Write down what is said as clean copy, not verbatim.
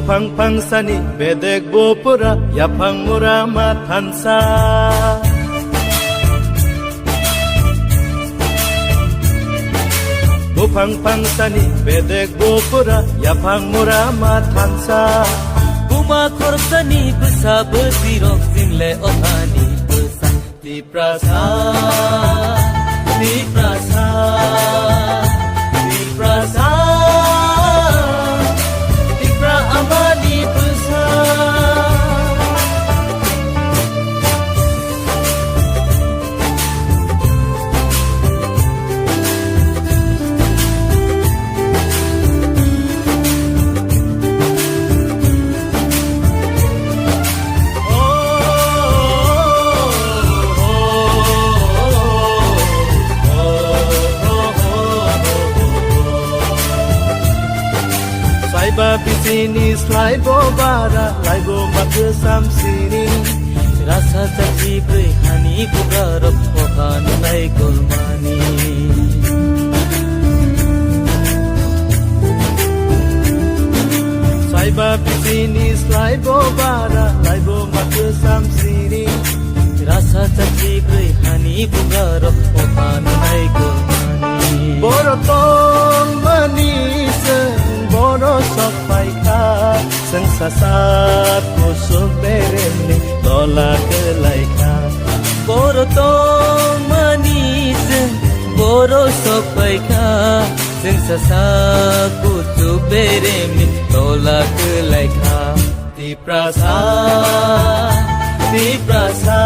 Bupang pangsani bedek bopura yapang murama tansa Bupang pangsani bedek bopura yapang murama tansa Buma korsani besa besirok sinle otani besa di prasa di prasa di prasa di pra amani besa Babi sini slai bo bara lai bo mak sam sini rasa caci beri hani bugarap pokan lai kolmani Sai babi sini slai bo bara lai bo mak sam sini rasa caci beri hani bugarap pokan lai kolmani Borotong manis Boro sopai ka Sang sasat Kusuk beremni Tola kelai ka Borotong manis Boro sopai ka Sang sasat Kusuk beremni Tola kelai ka Di prasa Di prasa